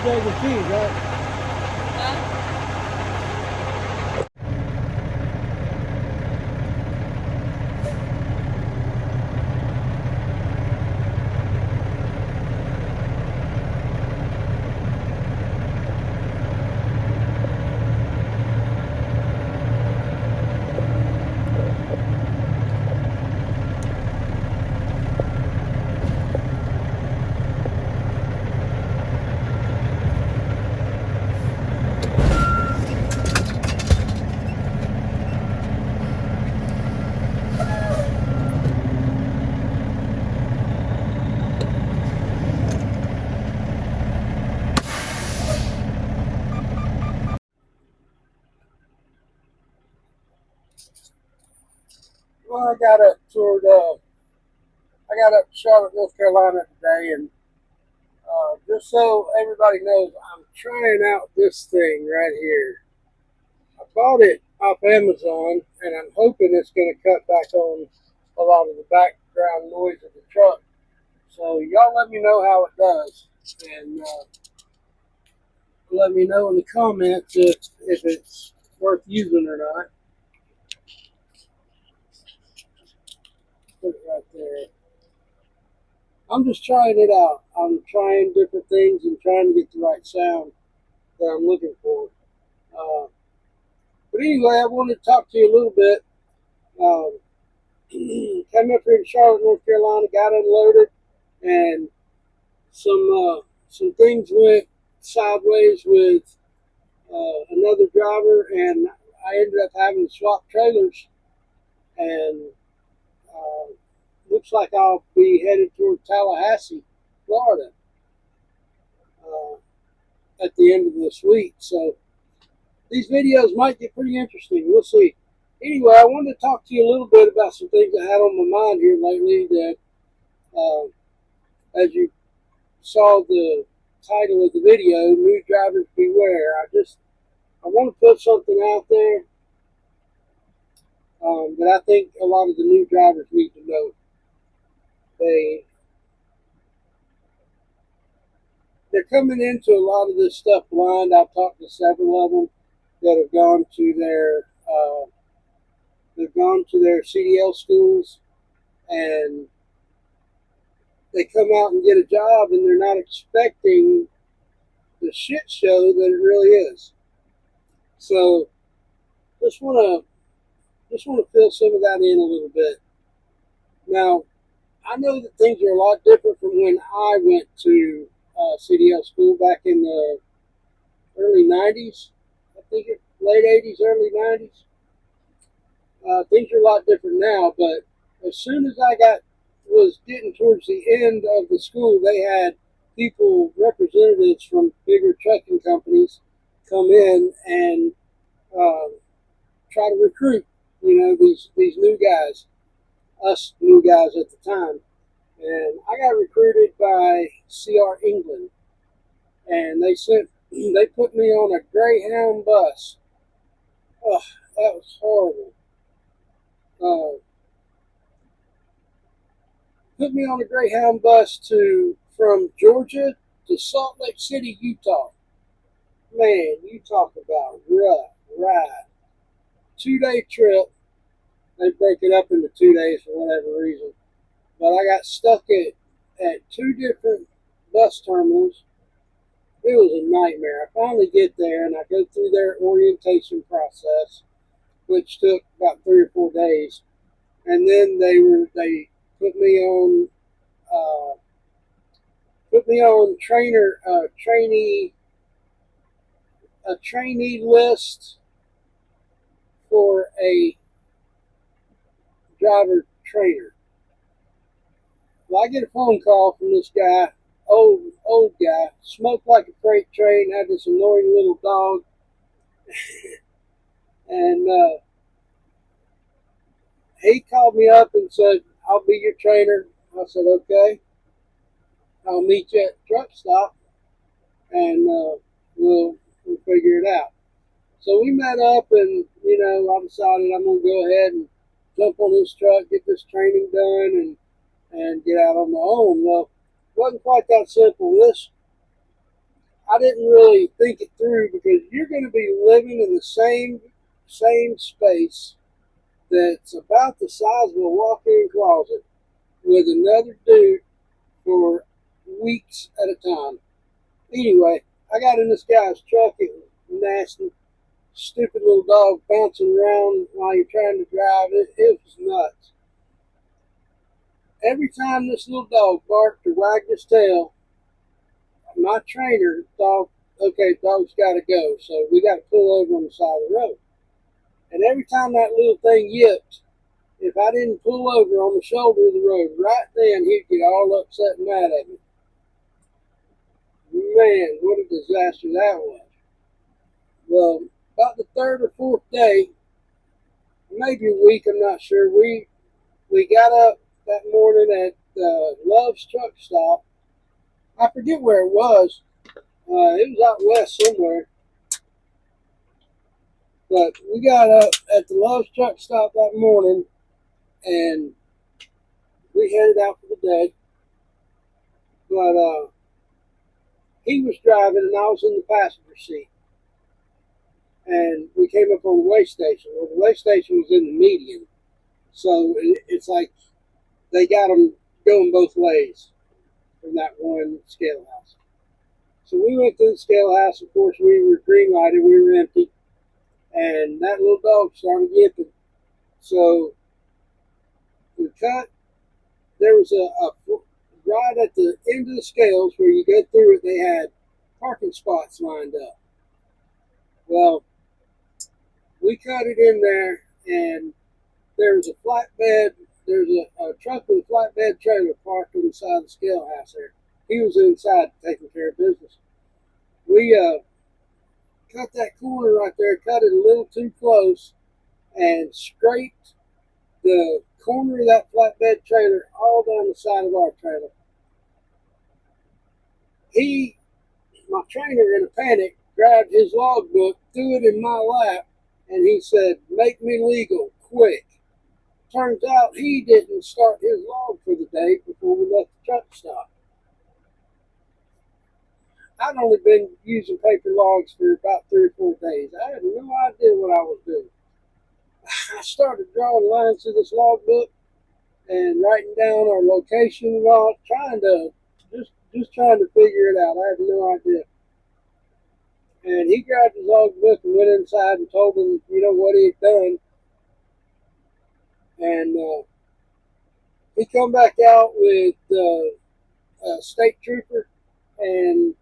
egg and cheese, right? Well, I got up to Charlotte, North Carolina today, and just so everybody knows, I'm trying out this thing right here. I bought it off Amazon, and I'm hoping it's going to cut back on a lot of the background noise of the truck. So y'all let me know how it does, and let me know in the comments if it's worth using or not. Put it right there. I'm just trying it out. I'm trying different things and trying to get the right sound that I'm looking for. Uh, but anyway, I wanted to talk to you a little bit. Um, Came up here to Charlotte, North Carolina, got unloaded, and some things went sideways with another driver, and I ended up having to swap trailers. And looks like I'll be headed toward Tallahassee, Florida, at the end of this week. So these videos might get pretty interesting. We'll see. Anyway, I wanted to talk to you a little bit about some things I had on my mind here lately that, as you saw the title of the video, New Drivers Beware. I want to put something out there that I think a lot of the new drivers need to know. They're coming into a lot of this stuff blind. I've talked to several of them that have gone to their CDL schools, and they come out and get a job, and they're not expecting the shit show that it really is. So just want to fill some of that in a little bit. Now, I know that things are a lot different from when I went to CDL school back in the early 90s. I think late 80s, early 90s. Things are a lot different now, but as soon as was getting towards the end of the school, they had representatives from bigger trucking companies come in and try to recruit, these new guys, us new guys at the time. And I got recruited by CR England, and they put me on a Greyhound bus. Oh, that was horrible. Put me on a Greyhound bus from Georgia to Salt Lake City, Utah. Man, you talk about rough ride. 2-day trip. They break it up into 2 days for whatever reason. But I got stuck at two different bus terminals. It was a nightmare. I finally get there, and I go through their orientation process, which took about 3 or 4 days. And then they put me on trainee list for a driver trainer. Well, I get a phone call from this guy, old guy, smoked like a freight train, had this annoying little dog, and he called me up and said, "I'll be your trainer." I said, "Okay, I'll meet you at the truck stop, and we'll figure it out." So we met up, and I decided I'm gonna go ahead and jump on this truck, get this training done, and get out on my own. Well, it wasn't quite that simple. I didn't really think it through because you're going to be living in the same space that's about the size of a walk-in closet with another dude for weeks at a time. Anyway, I got in this guy's truck. It was nasty, stupid little dog bouncing around while you're trying to drive it. It was nuts. Every time this little dog barked or wagged his tail, my trainer thought, okay, dog's got to go, so we got to pull over on the side of the road. And every time that little thing yipped, if I didn't pull over on the shoulder of the road right then, he'd get all upset and mad at me. Man, what a disaster that was. Well, about the third or fourth day, maybe a week, I'm not sure, we got up that morning at Love's truck stop. I forget where it was. It was out west somewhere. But we got up at the Love's truck stop that morning and we headed out for the day. But he was driving and I was in the passenger seat. And we came up on the way station. Well, the way station was in the median. So it's like they got them going both ways from that one scale house. So we went through the scale house. Of course, we were green lighted. We were empty. And that little dog started yipping. So we cut. There was a right at the end of the scales where you go through it, they had parking spots lined up. Well, we cut it in there, and there was a flatbed. There's a truck with a flatbed trailer parked on the side of the scale house there. He was inside taking care of business. We cut that corner right there, cut it a little too close, and scraped the corner of that flatbed trailer all down the side of our trailer. My trainer, in a panic, grabbed his logbook, threw it in my lap, and he said, "Make me legal, quick." Turns out he didn't start his log for the day before we left the truck stop. I'd only been using paper logs for about 3 or 4 days. I had no idea what I was doing. I started drawing lines through this logbook and writing down our location and all, just trying to figure it out. I had no idea. And he grabbed his logbook and went inside and told him, what he had done. And he come back out with a state trooper and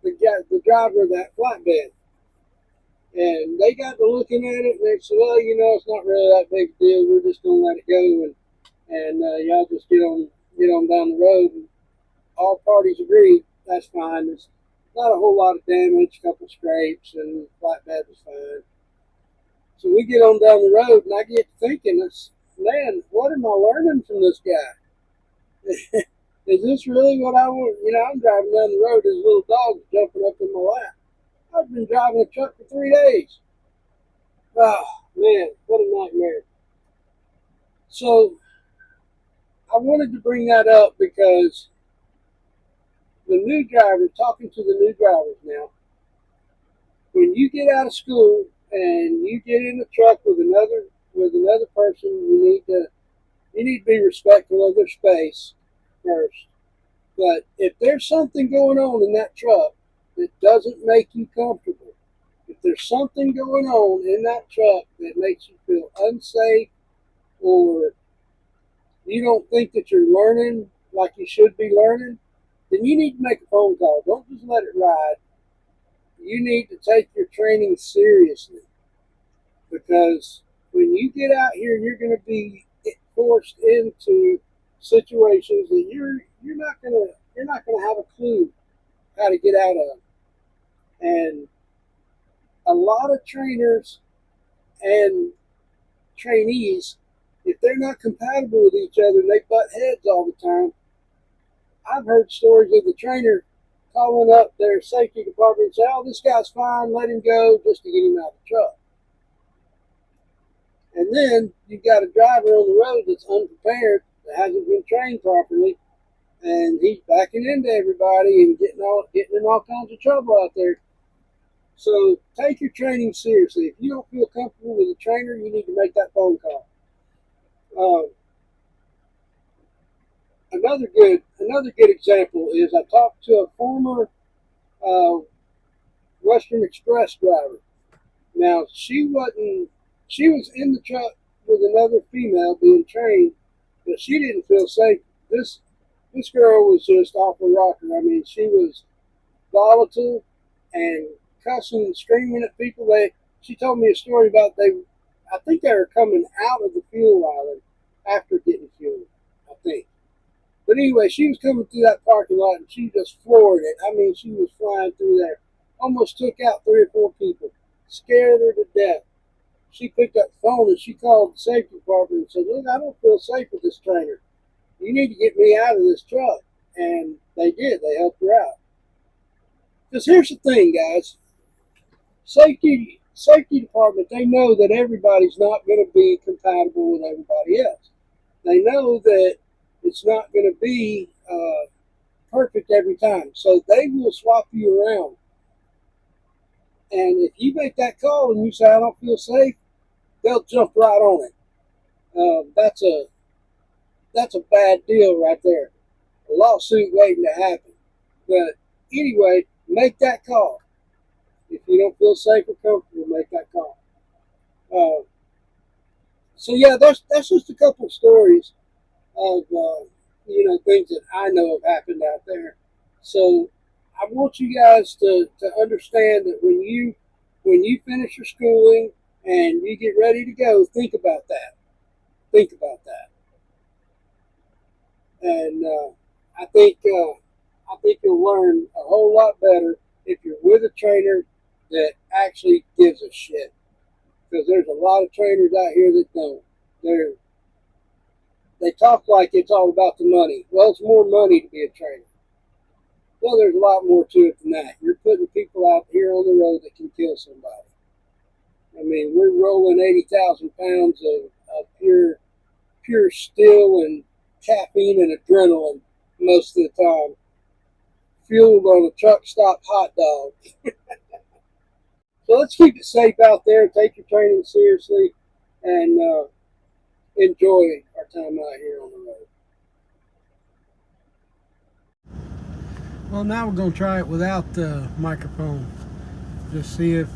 the driver of that flatbed. And they got to looking at it and they said, well, it's not really that big a deal. We're just going to let it go and y'all just get on down the road. And all parties agreed that's fine. There's not a whole lot of damage, a couple scrapes, and the flatbed was fine. So we get on down the road, and I get thinking, man, what am I learning from this guy? Is this really what I want? I'm driving down the road, this little dog's jumping up in my lap. I've been driving a truck for 3 days. Oh, man, what a nightmare. So I wanted to bring that up because the new drivers, talking to the new drivers now, when you get out of school and you get in a truck with another person, you need to be respectful of their space first. But if there's something going on in that truck that doesn't make you comfortable, if there's something going on in that truck that makes you feel unsafe, or you don't think that you're learning like you should be learning, then you need to make a phone call. Don't just let it ride. You need to take your training seriously, because when you get out here, you're going to be forced into situations that you're not going to have a clue how to get out of. And a lot of trainers and trainees, if they're not compatible with each other and they butt heads all the time, I've heard stories of the trainer calling up their safety department and say, "Oh, this guy's fine, let him go," just to get him out of the truck. And then you've got a driver on the road that's unprepared, that hasn't been trained properly, and he's backing into everybody and getting in all kinds of trouble out there. So take your training seriously. If you don't feel comfortable with a trainer, you need to make that phone call. Uh, another good example is I talked to a former uh, Western Express driver. Now she was in the truck with another female being trained, but she didn't feel safe. This girl was just off a rocker. I mean, she was volatile and cussing and screaming at people. She told me a story about I think they were coming out of the fuel island after getting fuel, I think. But anyway, she was coming through that parking lot and she just floored it. I mean, she was flying through there. Almost took out 3 or 4 people. Scared her to death. She picked up the phone and she called the safety department and said, "Look, I don't feel safe with this trainer. You need to get me out of this truck." And they did. They helped her out. Because here's the thing, guys. Safety department, they know that everybody's not going to be compatible with everybody else. They know that it's not going to be perfect every time. So they will swap you around. And if you make that call and you say, "I don't feel safe," they'll jump right on it. That's a bad deal right there. A lawsuit waiting to happen. But anyway, make that call. If you don't feel safe or comfortable, make that call. Uh, so yeah, that's just a couple of stories of things that I know have happened out there. So I want you guys to understand that when you finish your schooling and you get ready to go, think about that. Think about that. And I think you'll learn a whole lot better if you're with a trainer that actually gives a shit. Because there's a lot of trainers out here that don't. They talk like it's all about the money. Well, it's more money to be a trainer. Well, there's a lot more to it than that. You're putting people out here on the road that can kill somebody. I mean, we're rolling 80,000 pounds of pure steel and caffeine and adrenaline most of the time, fueled on a truck stop hot dog. So let's keep it safe out there. Take your training seriously, and enjoy our time out here on the road. Well, now we're going to try it without the microphone. Just see if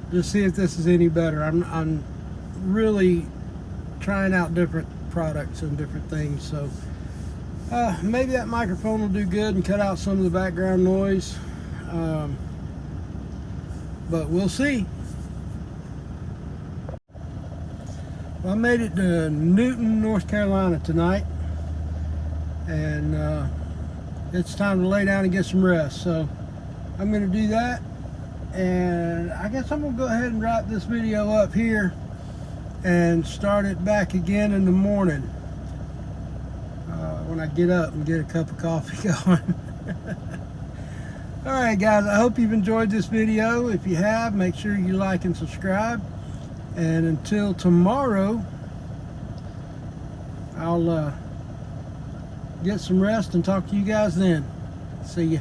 this is any better. I'm really trying out different products and different things, so maybe that microphone will do good and cut out some of the background noise. But we'll see. Well, I made it to Newton, North Carolina tonight, and it's time to lay down and get some rest. So I'm going to do that, and I guess I'm going to go ahead and wrap this video up here and start it back again in the morning when I get up and get a cup of coffee going. Alright guys, I hope you've enjoyed this video. If you have, make sure you like and subscribe. And until tomorrow, I'll get some rest and talk to you guys then. See ya.